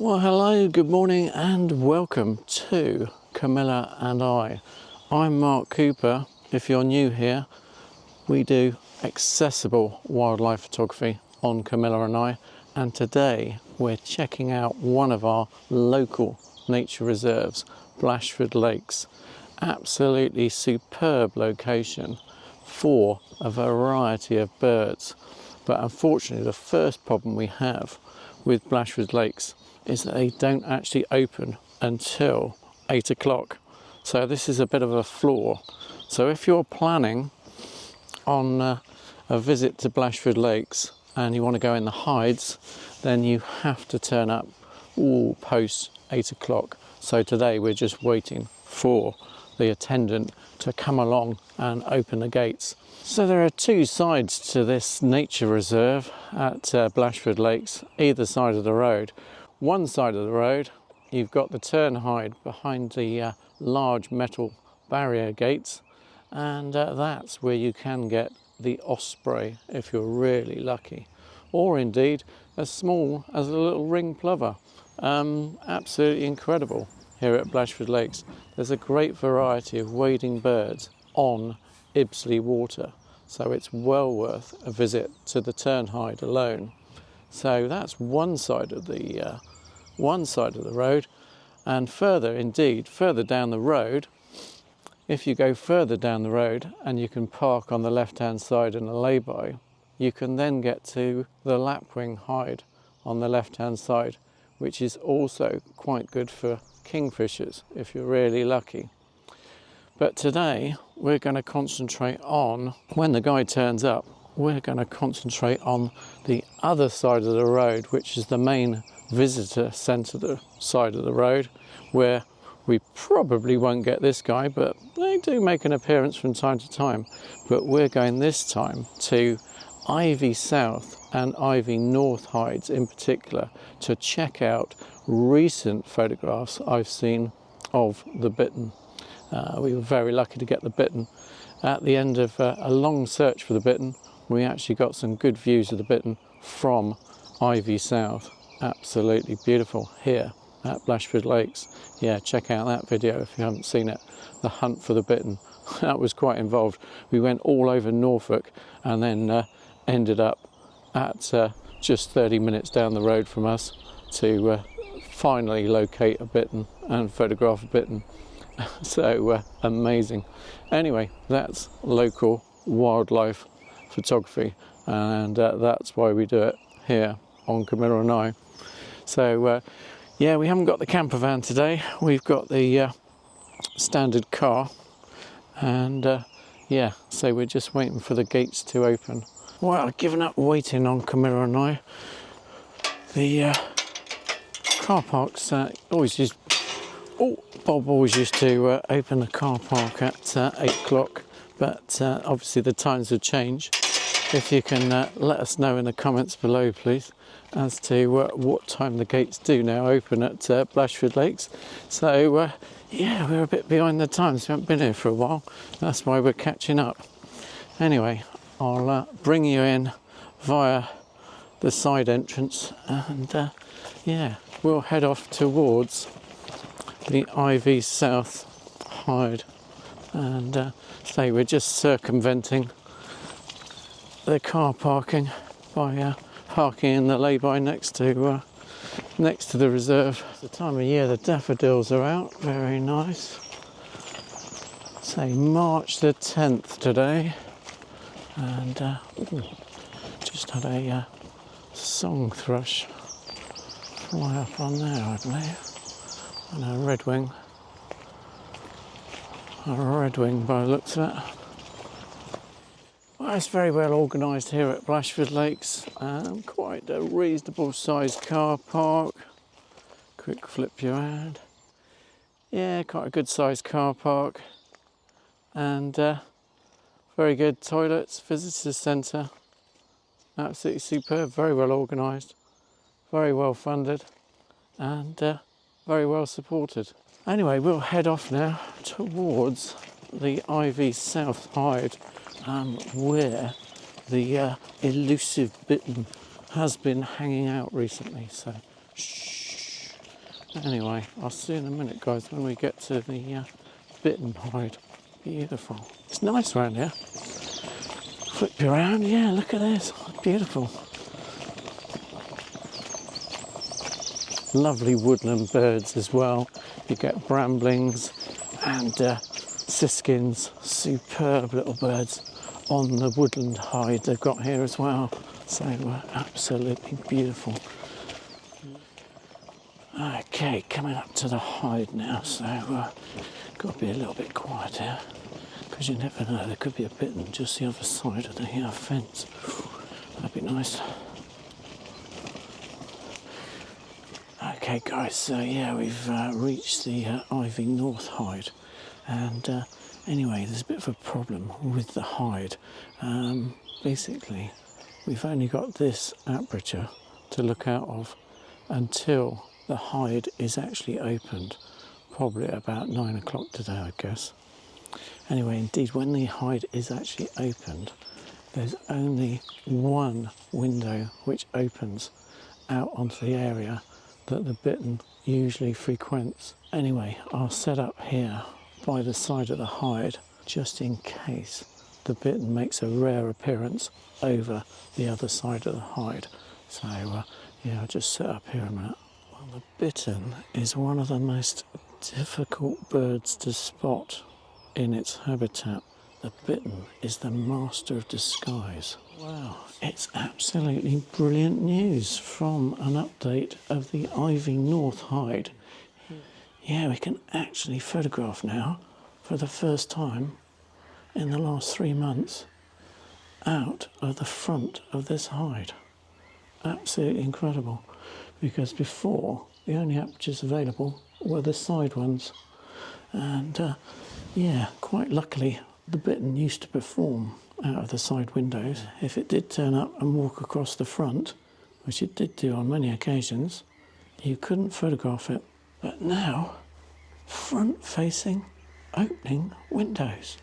Well, hello, good morning and welcome to Camilla and I. I'm Mark Cooper. If you're new here, we do accessible wildlife photography on Camilla and I, and today we're checking out one of our local nature reserves, Blashford Lakes. Absolutely superb location for a variety of birds. But unfortunately, the first problem we have with Blashford Lakes is that they don't actually open until 8 o'clock. So this is a bit of a flaw. So if you're planning on a visit to Blashford Lakes and you want to go in the hides, then you have to turn up all post 8 o'clock. So today we're just waiting for the attendant to come along and open the gates. So there are two sides to this nature reserve at Blashford Lakes, either side of the road. One side of the road, you've got the turnhide behind the large metal barrier gates, and that's where you can get the osprey if you're really lucky, or indeed as small as a little ring plover. Absolutely incredible here at Blashford Lakes. There's a great variety of wading birds on Ibsley water, so it's well worth a visit to the turnhide alone. So that's one side of the road, and further down the road, if you go further down the road and you can park on the left hand side in a lay-by, you can then get to the lapwing hide on the left hand side, which is also quite good for kingfishers if you're really lucky. But today we're going to concentrate on, when the guide turns up, we're going to concentrate on the other side of the road, which is the main visitor centre side of the road, where we probably won't get this guy, but they do make an appearance from time to time. But we're going this time to Ivy South and Ivy North hides in particular to check out recent photographs I've seen of the bittern. We were very lucky to get the bittern. At the end of a long search for the bittern, we actually got some good views of the bittern from Ivy South. Absolutely beautiful here at Blashford Lakes. Yeah, check out that video if you haven't seen it. The hunt for the bittern. That was quite involved. We went all over Norfolk and then ended up at just 30 minutes down the road from us to finally locate a bittern and photograph a bittern. So amazing. Anyway, that's local wildlife photography, and that's why we do it here on Camilla and I. So yeah, we haven't got the camper van today. We've got the standard car, and yeah, so we're just waiting for the gates to open. Well, I've given up waiting on Camilla and I. The car parks always used. Bob always used to open the car park at 8 o'clock, but obviously the times have changed. If you can let us know in the comments below, please, as to what time the gates do now open at Blashford Lakes. So yeah, we're a bit behind the times. We haven't been here for a while. That's why we're catching up. Anyway, I'll bring you in via the side entrance, and yeah, we'll head off towards the Ivy South hide, and say we're just circumventing the car parking by parking in the lay-by next to the reserve. It's the time of year the daffodils are out. Very nice. Say March the 10th today, and just had a song thrush fly up on there, I believe. And a redwing by the looks of it. Well, it's very well organised here at Blashford Lakes. Quite a reasonable sized car park. Quick flip you around. Yeah, quite a good sized car park. And very good toilets, visitor centre. Absolutely superb, very well organised, very well funded, and very well supported. Anyway, we'll head off now towards the Ivy South hide, where the elusive bittern has been hanging out recently. So, shh. Anyway, I'll see you in a minute, guys, when we get to the bitten hide. Beautiful. It's nice around here. Flip you around. Yeah, look at this. Beautiful. Lovely woodland birds as well. You get bramblings and siskins, superb little birds on the woodland hide they've got here as well. So absolutely beautiful. Okay, coming up to the hide now, so got to be a little bit quiet here, because you never know, there could be a bitten just the other side of the fence. That'd be nice. Okay guys, so yeah, we've reached the Ivy North hide, and anyway, there's a bit of a problem with the hide. Basically, we've only got this aperture to look out of until the hide is actually opened, probably about 9 o'clock today, I guess. Anyway, indeed, when the hide is actually opened, there's only one window which opens out onto the area that the bitten usually frequents. Anyway, I'll set up here by the side of the hide just in case the bitten makes a rare appearance over the other side of the hide. So yeah, I'll just set up here a minute. Well, the bittern is one of the most difficult birds to spot in its habitat. The bittern is the master of disguise. Wow, it's absolutely brilliant news from an update of the Ivy North hide. Yeah, we can actually photograph now for the first time in the last 3 months out of the front of this hide. Absolutely incredible, because before the only apertures available were the side ones, and yeah, quite luckily the bittern used to perform out of the side windows. If it did turn up and walk across the front, which it did do on many occasions, you couldn't photograph it. But now, front facing opening windows.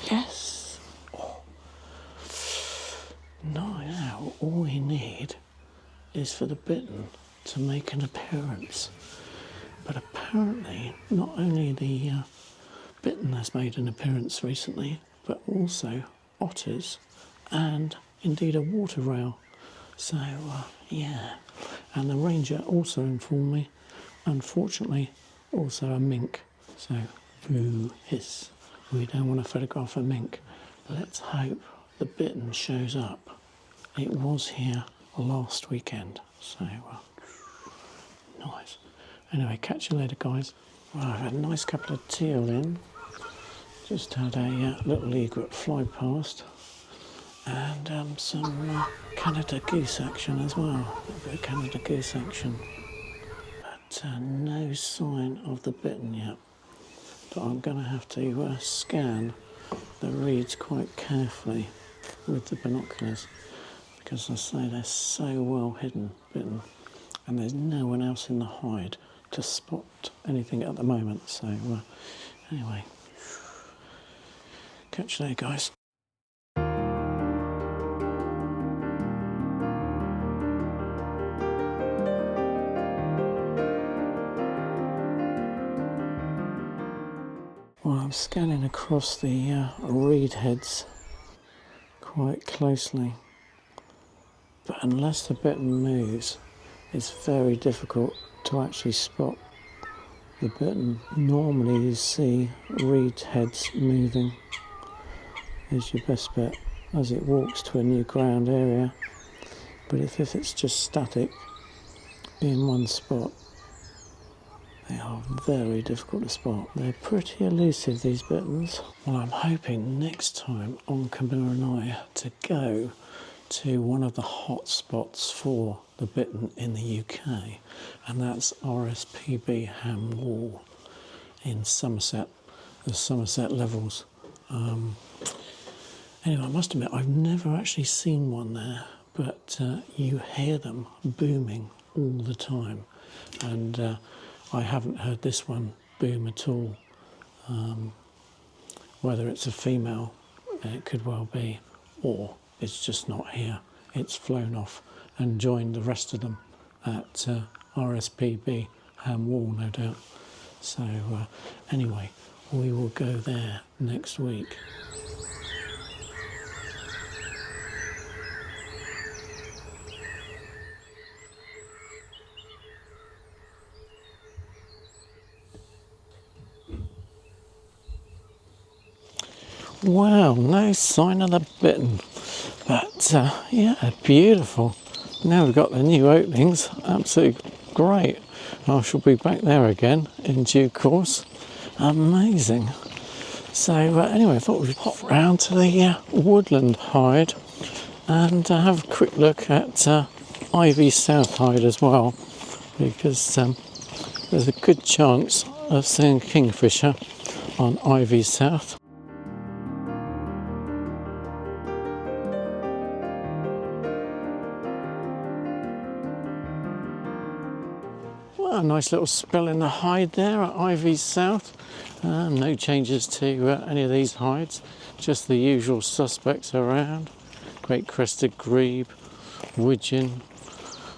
Yes. Oh. Nice. Now all we need is for the bittern to make an appearance. But apparently not only the bittern has made an appearance recently, but also otters and indeed a water rail. So yeah, and the ranger also informed me, unfortunately also a mink. So boo hiss, we don't want to photograph a mink. Let's hope the bittern shows up. It was here last weekend, so nice. Anyway, catch you later, guys. Well, I've had a nice couple of teal in. Just had a little egret fly past, and some Canada goose action as well. A bit of Canada goose action. But no sign of the bittern yet. But I'm going to have to scan the reeds quite carefully with the binoculars, because I say they're so well hidden, bitten, and there's no one else in the hide to spot anything at the moment. So anyway, catch you later, guys. Well, I'm scanning across the reed heads quite closely, but unless the bittern moves, it's very difficult to actually spot the bittern. Normally you see reed heads moving, is your best bet, as it walks to a new ground area. But if it's just static in one spot, they are very difficult to spot. They're pretty elusive, these bitterns. Well, I'm hoping next time on Camo and I to go to one of the hot spots for the bittern in the UK, and that's RSPB Ham Wall in Somerset, the Somerset Levels. Anyway, I must admit, I've never actually seen one there, but you hear them booming all the time, and I haven't heard this one boom at all. Whether it's a female, it could well be, or it's just not here. It's flown off and joined the rest of them at RSPB ham wall, no doubt. So anyway, we will go there next week. Wow, no sign of the bittern, but yeah, beautiful. Now we've got the new openings, absolutely great. I shall be back there again in due course. Amazing. So anyway, I thought we'd pop round to the woodland hide and have a quick look at Ivy South hide as well, because there's a good chance of seeing kingfisher on Ivy South. Well, a nice little spell in the hide there at Ivy South. No changes to any of these hides, just the usual suspects around. Great crested grebe, widgeon,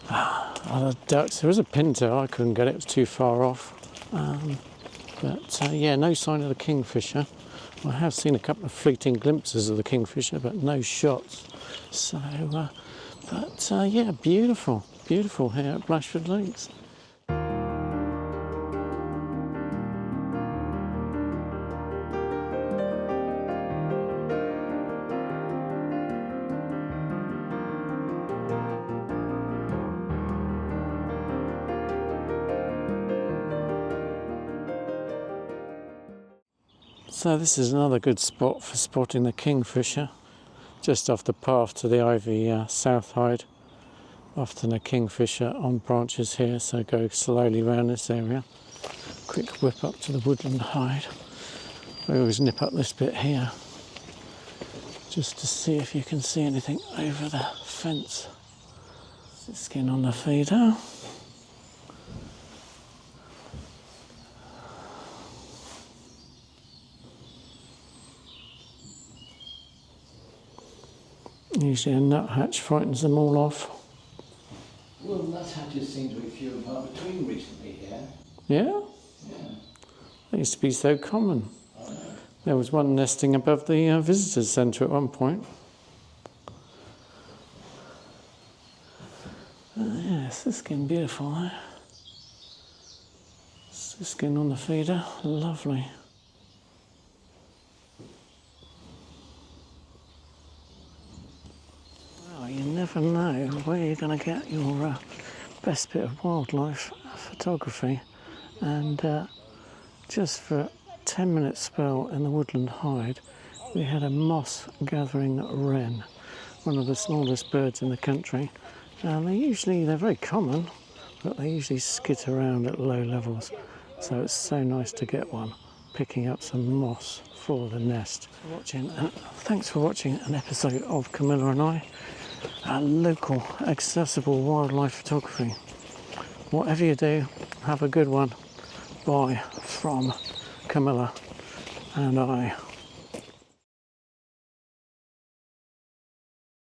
other ducks. There was a pintail, I couldn't get it, it was too far off. But yeah, no sign of the kingfisher. I have seen a couple of fleeting glimpses of the kingfisher, but no shots. So, yeah, beautiful, beautiful here at Blashford Lakes. So this is another good spot for spotting the kingfisher, just off the path to the Ivy South hide. Often a kingfisher on branches here, so go slowly around this area. Quick whip up to the woodland hide. I always nip up this bit here, just to see if you can see anything over the fence. Skin on the feeder. Usually a nuthatch frightens them all off. Well, nuthatches seem to be few and far between recently here. Yeah? Yeah. They used to be so common. I know. There was one nesting above the visitors centre at one point. Yes, this skin beautiful though. This skin on the feeder, lovely. Well, you never know where you're going to get your best bit of wildlife photography, and just for a 10-minute spell in the woodland hide we had a moss gathering wren, one of the smallest birds in the country, and they're very common, but they usually skit around at low levels, so it's so nice to get one picking up some moss for the nest. Thanks for watching an episode of Camilla and I, our local accessible wildlife photography. Whatever you do, have a good one. Bye from Camilla and I.